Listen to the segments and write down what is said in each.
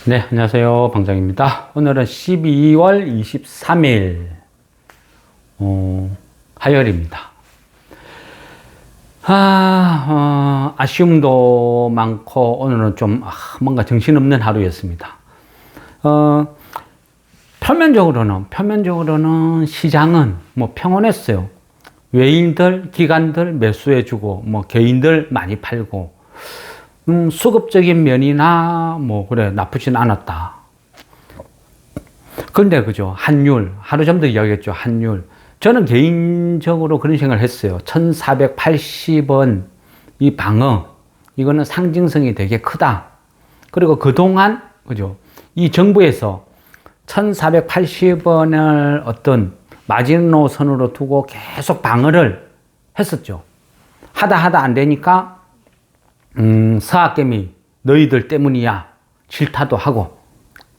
네, 안녕하세요. 방장입니다. 오늘은 12월 23일, 화요일입니다. 아쉬움도 많고, 오늘은 좀, 뭔가 정신없는 하루였습니다. 표면적으로는 시장은 뭐 평온했어요. 외인들, 기관들 매수해주고, 뭐 개인들 많이 팔고, 수급적인 면이나 뭐 그래 나쁘진 않았다. 근데 그죠, 환율 하루 전도 이야기했죠. 환율 저는 개인적으로 그런 생각을 했어요. 1480원 이 방어 이거는 상징성이 되게 크다. 그리고 그동안 그죠, 이 정부에서 1480원을 어떤 마지노선으로 두고 계속 방어를 했었죠. 하다 안 되니까 서학개미 너희들 때문이야 질타도 하고,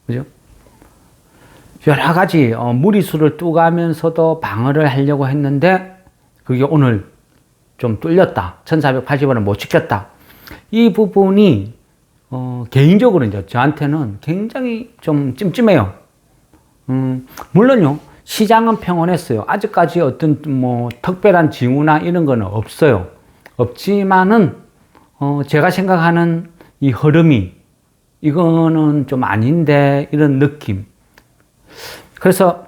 그죠? 여러 가지 무리수를 뚜가면서도 방어를 하려고 했는데 그게 오늘 좀 뚫렸다. 1480원을 못 지켰다. 이 부분이 개인적으로 이제 저한테는 굉장히 좀 찜찜해요. 물론요, 시장은 평온했어요. 아직까지 어떤 뭐 특별한 징후나 이런 거는 없어요. 없지만은 제가 생각하는 이 흐름이 이거는 좀 아닌데 이런 느낌. 그래서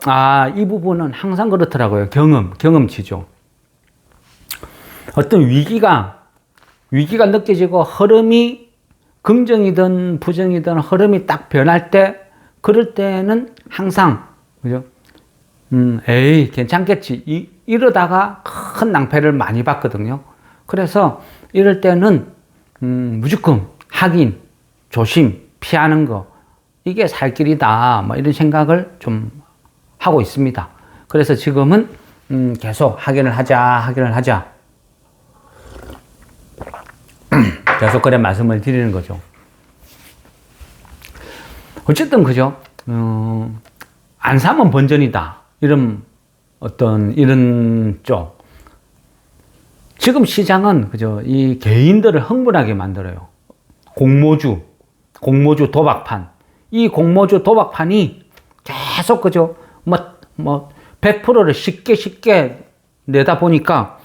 이 부분은 항상 그렇더라고요. 경험치죠. 어떤 위기가 느껴지고 흐름이 긍정이든 부정이든 흐름이 딱 변할 때, 그럴 때는 항상 그죠? 에이 괜찮겠지 이러다가 큰 낭패를 많이 봤거든요. 그래서 이럴 때는 무조건 확인, 조심, 피하는 거 이게 살 길이다, 뭐 이런 생각을 좀 하고 있습니다. 그래서 지금은 계속 확인을 하자 계속 그래 말씀을 드리는 거죠. 어쨌든 그죠, 안 사면 번전이다 이런 쪽. 지금 시장은 그죠, 이 개인들을 흥분하게 만들어요. 공모주 도박판. 이 공모주 도박판이 계속 그죠, 100%를 쉽게 내다 보니까,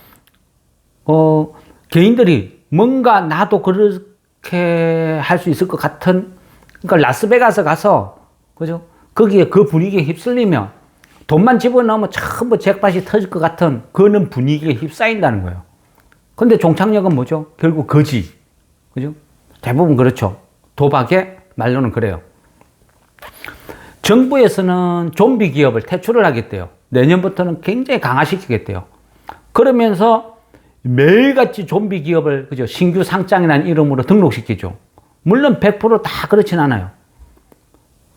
개인들이 뭔가 나도 그렇게 할 수 있을 것 같은, 그러니까 라스베가스 가서, 그죠, 거기에 그 분위기에 휩쓸리면 돈만 집어넣으면 전부 잭팟이 터질 것 같은 그런 분위기에 휩싸인다는 거예요. 근데 종착역은 뭐죠? 결국 거지. 그죠? 대부분 그렇죠. 도박의 말로는 그래요. 정부에서는 좀비 기업을 퇴출을 하겠대요. 내년부터는 굉장히 강화시키겠대요. 그러면서 매일같이 좀비 기업을 그죠, 신규 상장이라는 이름으로 등록시키죠. 물론 100%다 그렇진 않아요.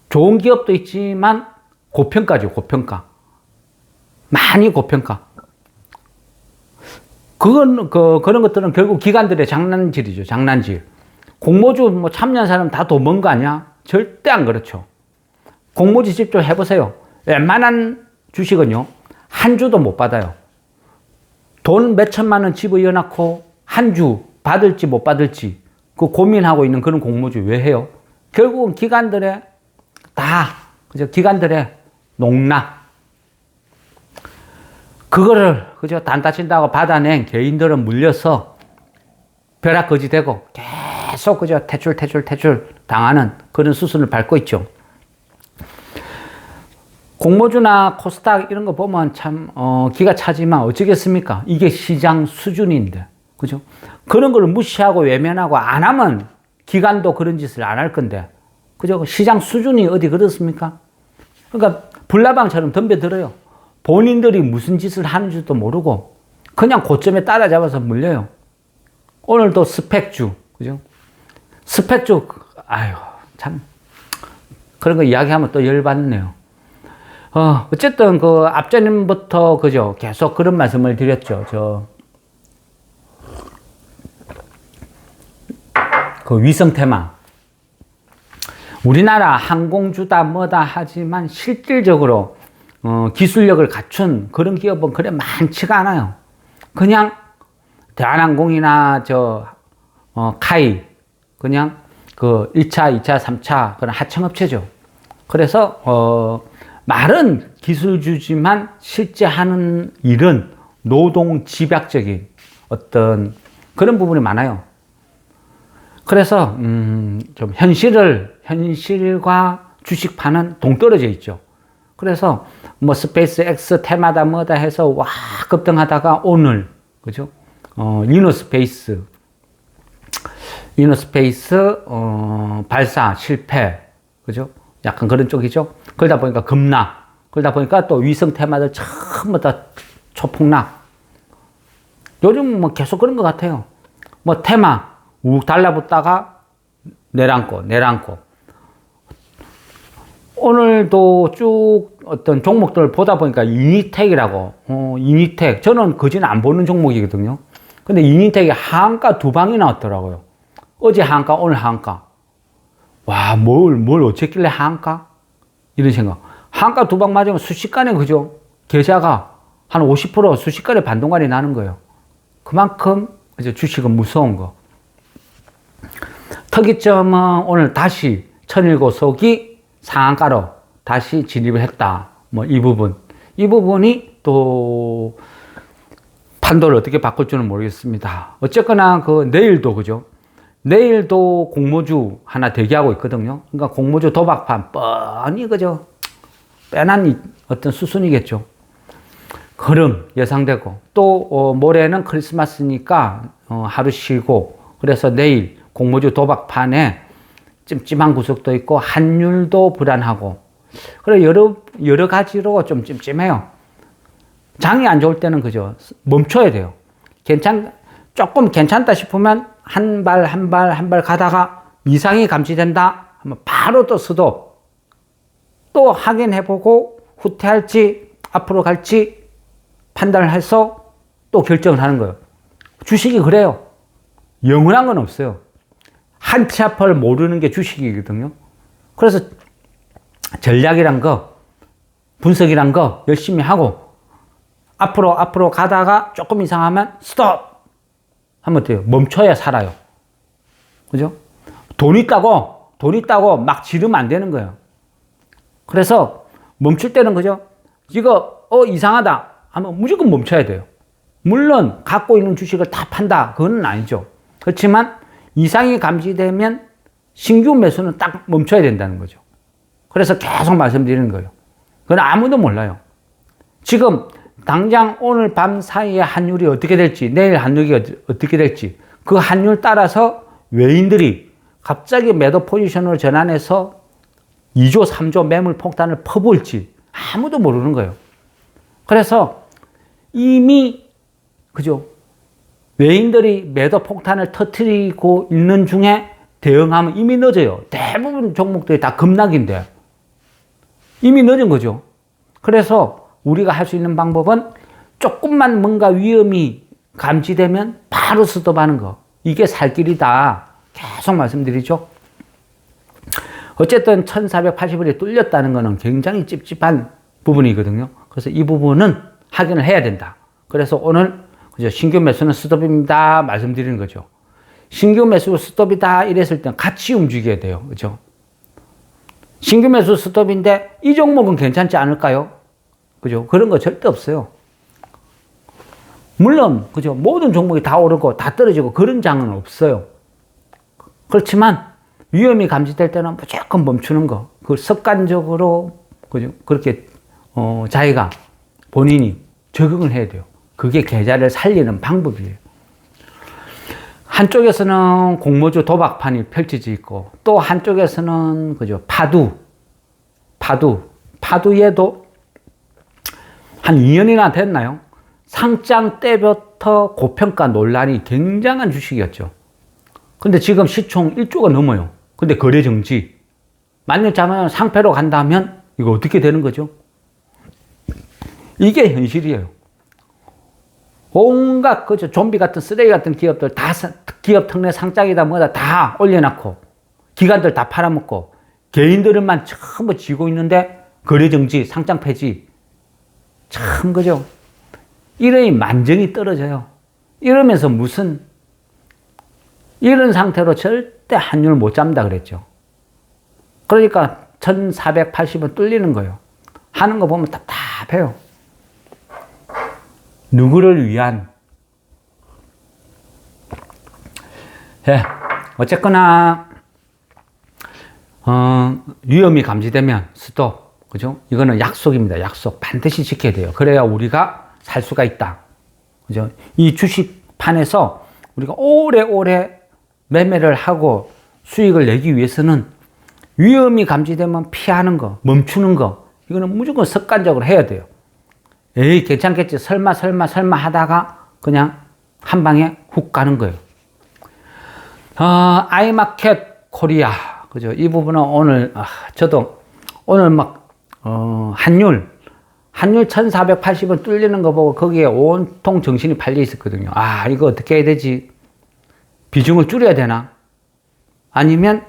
좋은 기업도 있지만 고평가죠. 고평가. 많이 고평가. 그런 것들은 결국 기관들의 장난질이죠. 장난질. 공모주 뭐 참여한 사람 다 돈 번 거 아니야? 절대 안 그렇죠. 공모주 직접 해보세요. 웬만한 주식은요, 한 주도 못 받아요. 돈 몇 천만 원 집어넣고 한 주 받을지 못 받을지 그 고민하고 있는 그런 공모주 왜 해요? 결국은 기관들의 농락. 그거를 그죠, 단타 친다고 받아낸 개인들은 물려서 벼락거지 되고 계속 그죠, 퇴출 당하는 그런 수순을 밟고 있죠. 공모주나 코스닥 이런 거 보면 참 기가 차지만 어쩌겠습니까? 이게 시장 수준인데, 그죠? 그런 걸 무시하고 외면하고 안 하면 기관도 그런 짓을 안 할 건데, 그죠? 시장 수준이 어디 그렇습니까? 그러니까 불나방처럼 덤벼들어요. 본인들이 무슨 짓을 하는지도 모르고 그냥 고점에 따라잡아서 물려요. 오늘도 스펙주, 그죠? 스펙주, 참 그런 거 이야기하면 또 열받네요. 어쨌든 그 앞전부터 그죠, 계속 그런 말씀을 드렸죠. 그 위성 테마. 우리나라 항공주다 뭐다 하지만 실질적으로 기술력을 갖춘 그런 기업은 그래 많지가 않아요. 그냥 대한항공이나 카이, 그냥 그 1차, 2차, 3차 그런 하청업체죠. 그래서 말은 기술주지만 실제 하는 일은 노동 집약적인 어떤 그런 부분이 많아요. 그래서 좀 현실과 주식파는 동떨어져 있죠. 그래서 뭐 스페이스 X 테마다 뭐다 해서 와 급등하다가 오늘 그죠? 리노스페이스 발사 실패 그죠? 약간 그런 쪽이죠. 그러다 보니까 급락, 그러다 보니까 또 위성 테마들 전부 다 초폭락. 요즘 뭐 계속 그런 것 같아요. 뭐 테마 욱 달라붙다가 내려앉고 오늘도 쭉 어떤 종목들을 보다 보니까 이니텍이라고 이니텍 저는 그지는 안 보는 종목이거든요. 근데 이니텍이 하한가 두 방이 나왔더라고요. 어제 하한가 오늘 하한가. 와, 뭘 어쨌길래 하한가? 이런 생각. 하한가 두 방 맞으면 순식간에 그죠? 계좌가 한 50% 순식간에 반동간이 나는 거예요. 그만큼 이제 주식은 무서운 거. 특이점은 오늘 다시 천일고속이 상한가로 다시 진입을 했다. 뭐 이 부분이 또 판도를 어떻게 바꿀지는 모르겠습니다. 어쨌거나 그 내일도 그죠? 내일도 공모주 하나 대기하고 있거든요. 그러니까 공모주 도박판 뻔히 그죠? 빼난 어떤 수순이겠죠. 흐름 예상되고 또 모레는 크리스마스니까 하루 쉬고 그래서 내일 공모주 도박판에 찜찜한 구석도 있고 환율도 불안하고 그래 여러 가지로 좀 찜찜해요. 장이 안 좋을 때는 그죠? 멈춰야 돼요. 조금 괜찮다 싶으면 한 발 가다가 이상이 감지된다 하면 바로 또 스톱. 또 확인해보고 후퇴할지 앞으로 갈지 판단을 해서 또 결정을 하는 거예요. 주식이 그래요. 영원한 건 없어요. 한 치 앞을 모르는 게 주식이거든요. 그래서 전략이란 거, 분석이란 거 열심히 하고 앞으로 가다가 조금 이상하면 스톱! 하면 돼요. 멈춰야 살아요. 그죠? 돈 있다고 막 지르면 안 되는 거예요. 그래서 멈출 때는 그죠? 이거 이상하다 하면 무조건 멈춰야 돼요. 물론 갖고 있는 주식을 다 판다 그건 아니죠. 그렇지만 이상이 감지되면 신규 매수는 딱 멈춰야 된다는 거죠. 그래서 계속 말씀드리는 거예요. 그건 아무도 몰라요. 지금 당장 오늘 밤 사이에 환율이 어떻게 될지 내일 환율이 어떻게 될지 그 환율 따라서 외인들이 갑자기 매도 포지션으로 전환해서 2조 3조 매물 폭탄을 퍼부을지 아무도 모르는 거예요. 그래서 이미 그죠? 외인들이 매도 폭탄을 터뜨리고 있는 중에 대응하면 이미 늦어요. 대부분 종목들이 다 급락인데 이미 늦은 거죠. 그래서 우리가 할 수 있는 방법은 조금만 뭔가 위험이 감지되면 바로 스톱하는 거. 이게 살 길이다. 계속 말씀드리죠. 어쨌든 1480원이 뚫렸다는 것은 굉장히 찝찝한 부분이거든요. 그래서 이 부분은 확인을 해야 된다. 그래서 오늘 그죠? 신규 매수는 스톱입니다. 말씀드리는 거죠. 신규 매수 스톱이다 이랬을 땐 같이 움직여야 돼요. 그죠? 신규 매수 스톱인데 이 종목은 괜찮지 않을까요? 그죠? 그런 거 절대 없어요. 물론 그죠? 모든 종목이 다 오르고 다 떨어지고 그런 장은 없어요. 그렇지만 위험이 감지될 때는 무조건 멈추는 거. 그 습관적으로 그죠? 그렇게 자기가 본인이 적응을 해야 돼요. 그게 계좌를 살리는 방법이에요. 한쪽에서는 공모주 도박판이 펼쳐져 있고 또 한쪽에서는 그죠? 파두에도 한 2년이나 됐나요? 상장 때부터 고평가 논란이 굉장한 주식이었죠. 근데 지금 시총 1조가 넘어요. 근데 거래 정지. 만약 자면 상패로 간다면 이거 어떻게 되는 거죠? 이게 현실이에요. 온갖 그죠? 좀비 같은 쓰레기 같은 기업들 다 기업 특례 상장이다 뭐다 다 올려놓고 기관들 다 팔아먹고 개인들만 전부 쥐고 있는데 거래 정지, 상장 폐지. 참 그죠? 이러니 만정이 떨어져요. 이러면서 무슨 이런 상태로 절대 환율 못 잡는다 그랬죠. 그러니까 1480원 뚫리는 거예요. 하는 거 보면 답답해요. 누구를 위한? 예, 어쨌거나 위험이 감지되면 스톱, 그죠? 이거는 약속입니다. 약속 반드시 지켜야 돼요. 그래야 우리가 살 수가 있다, 그죠? 이 주식판에서 우리가 오래오래 매매를 하고 수익을 내기 위해서는 위험이 감지되면 피하는 거, 멈추는 거, 이거는 무조건 습관적으로 해야 돼요. 에이, 괜찮겠지, 설마 하다가 그냥 한 방에 훅 가는 거예요. 아이마켓 코리아, 그죠? 이 부분은 오늘, 저도 오늘 환율 1480원 뚫리는 거 보고 거기에 온통 정신이 팔려 있었거든요. 이거 어떻게 해야 되지? 비중을 줄여야 되나? 아니면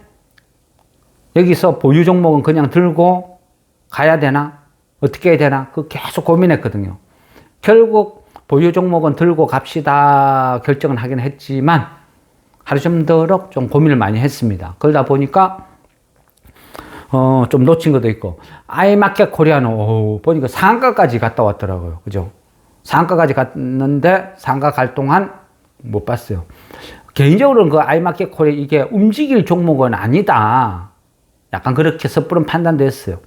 여기서 보유 종목은 그냥 들고 가야 되나? 어떻게 해야 되나? 그 계속 고민했거든요. 결국 보유 종목은 들고 갑시다 결정을 하긴 했지만 하루 종도록 좀 고민을 많이 했습니다. 그러다 보니까 좀 놓친 것도 있고, 아이마켓 코리아는 보니까 상가까지 갔다 왔더라고요. 그죠? 상가까지 갔는데 상가 갈 동안 못 봤어요. 개인적으로는 그 아이마켓 코리아 이게 움직일 종목은 아니다, 약간 그렇게 섣부른 판단도 했어요.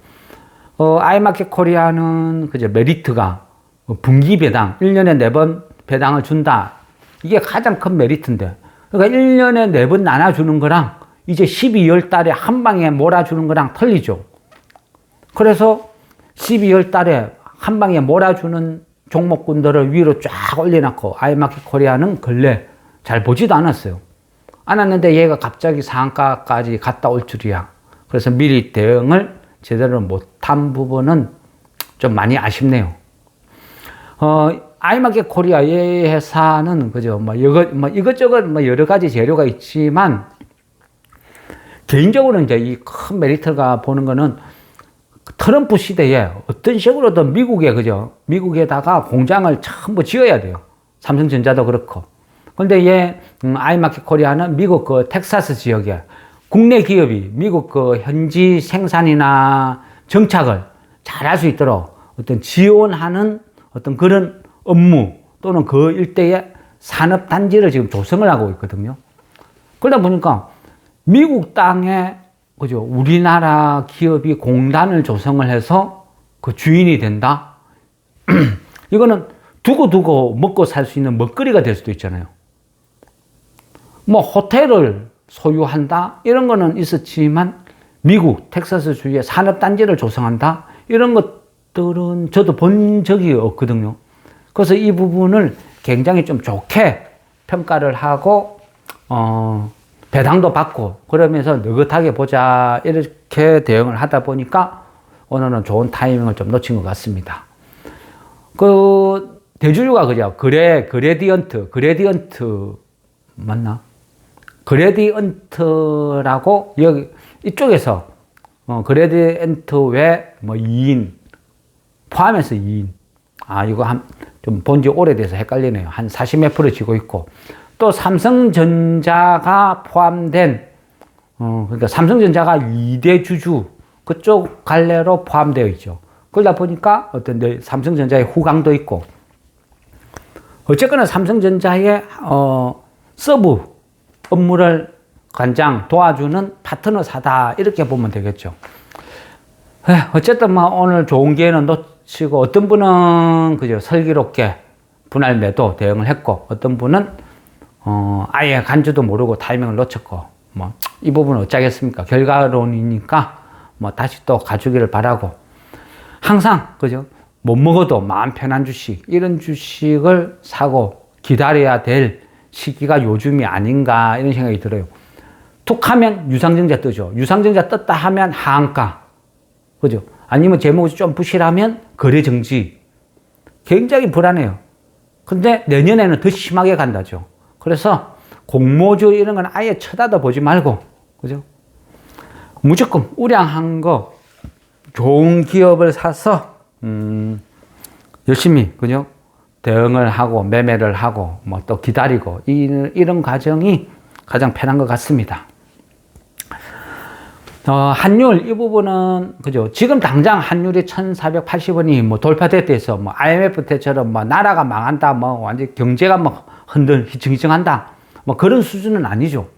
아이마켓 코리아는 그죠, 메리트가 분기 배당 1년에 4번 배당을 준다, 이게 가장 큰 메리트인데, 그러니까 1년에 4번 나눠주는 거랑 이제 12월 달에 한 방에 몰아주는 거랑 틀리죠. 그래서 12월 달에 한 방에 몰아주는 종목군들을 위로 쫙 올려놓고 아이마켓 코리아는 근래 잘 보지도 않았어요. 않았는데 얘가 갑자기 상한가까지 갔다 올 줄이야. 그래서 미리 대응을 제대로 못한 부분은 좀 많이 아쉽네요. 아이마켓 코리아 이 회사는 그죠, 이것저것 여러 가지 재료가 있지만 개인적으로 이제 이 큰 메리트가 보는 거는 트럼프 시대에 어떤 식으로든 미국에, 그죠, 미국에다가 공장을 전부 지어야 돼요. 삼성전자도 그렇고. 근데 얘 아이마켓 코리아는 미국 그 텍사스 지역에 국내 기업이 미국 그 현지 생산이나 정착을 잘할 수 있도록 어떤 지원하는 어떤 그런 업무 또는 그 일대의 산업단지를 지금 조성을 하고 있거든요. 그러다 보니까 미국 땅에, 그죠, 우리나라 기업이 공단을 조성을 해서 그 주인이 된다? 이거는 두고 먹고 살 수 있는 먹거리가 될 수도 있잖아요. 호텔을 소유한다? 이런 거는 있었지만 미국 텍사스 주에 산업단지를 조성한다? 이런 것들은 저도 본 적이 없거든요. 그래서 이 부분을 굉장히 좀 좋게 평가를 하고, 배당도 받고, 그러면서 느긋하게 보자, 이렇게 대응을 하다 보니까 오늘은 좋은 타이밍을 좀 놓친 것 같습니다. 그, 대주주가 그죠? 그레디언트 맞나? 그레디언트라고, 여기, 이쪽에서, 그레디언트 외, 2인, 포함해서 2인. 이거 좀 본지 오래돼서 헷갈리네요. 한 40몇 프로 지고 있고, 또 삼성전자가 포함된, 그러니까 삼성전자가 2대 주주, 그쪽 갈래로 포함되어 있죠. 그러다 보니까 어떤 삼성전자의 후광도 있고, 어쨌거나 삼성전자의, 서브 업무를 도와주는 파트너사다, 이렇게 보면 되겠죠. 어쨌든 오늘 좋은 기회는 놓치고, 어떤 분은 그죠, 슬기롭게 분할 매도 대응을 했고, 어떤 분은 아예 간주도 모르고 타이밍을 놓쳤고, 이 부분은 어쩌겠습니까? 결과론이니까 다시 또 가주기를 바라고, 항상 그죠, 못 먹어도 마음 편한 주식, 이런 주식을 사고 기다려야 될 시기가 요즘이 아닌가, 이런 생각이 들어요. 툭 하면 유상증자 뜨죠. 유상증자 떴다 하면 하한가, 그죠? 아니면 제목이 좀 부실하면 거래 정지. 굉장히 불안해요. 근데 내년에는 더 심하게 간다죠. 그래서 공모주 이런 건 아예 쳐다도 보지 말고, 그죠? 무조건 우량한 거, 좋은 기업을 사서 열심히, 그죠, 대응을 하고 매매를 하고 또 기다리고, 이런 과정이 가장 편한 것 같습니다. 환율 이 부분은 그죠. 지금 당장 환율이 1,480원이 뭐 돌파됐다 해서 뭐 IMF 때처럼 뭐 나라가 망한다, 뭐 완전 경제가 뭐 희청희청한다, 뭐 그런 수준은 아니죠.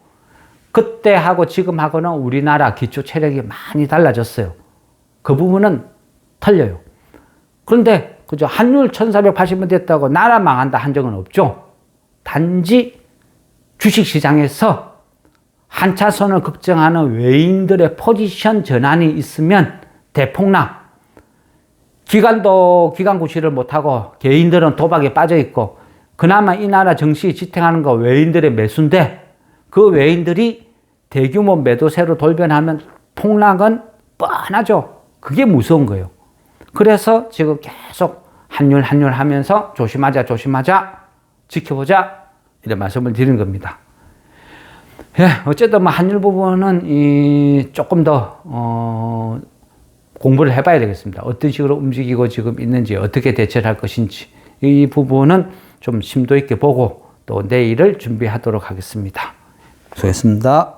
그때하고 지금하고는 우리나라 기초 체력이 많이 달라졌어요. 그 부분은 틀려요. 그런데 그죠. 환율 1,480원 됐다고 나라 망한다 한 적은 없죠. 단지 주식시장에서 한 차선을 걱정하는 외인들의 포지션 전환이 있으면 대폭락. 기관도 기관 구실을 못하고 개인들은 도박에 빠져 있고 그나마 이 나라 정시에 지탱하는 거 외인들의 매수인데 그 외인들이 대규모 매도세로 돌변하면 폭락은 뻔하죠. 그게 무서운 거예요. 그래서 지금 계속 환율 하면서 조심하자 지켜보자 이런 말씀을 드리는 겁니다. 예, 어쨌든 뭐 환율 부분은 조금 더 공부를 해봐야 되겠습니다. 어떤 식으로 움직이고 지금 있는지, 어떻게 대처를 할 것인지 이 부분은 좀 심도 있게 보고 또 내일을 준비하도록 하겠습니다. 수고했습니다.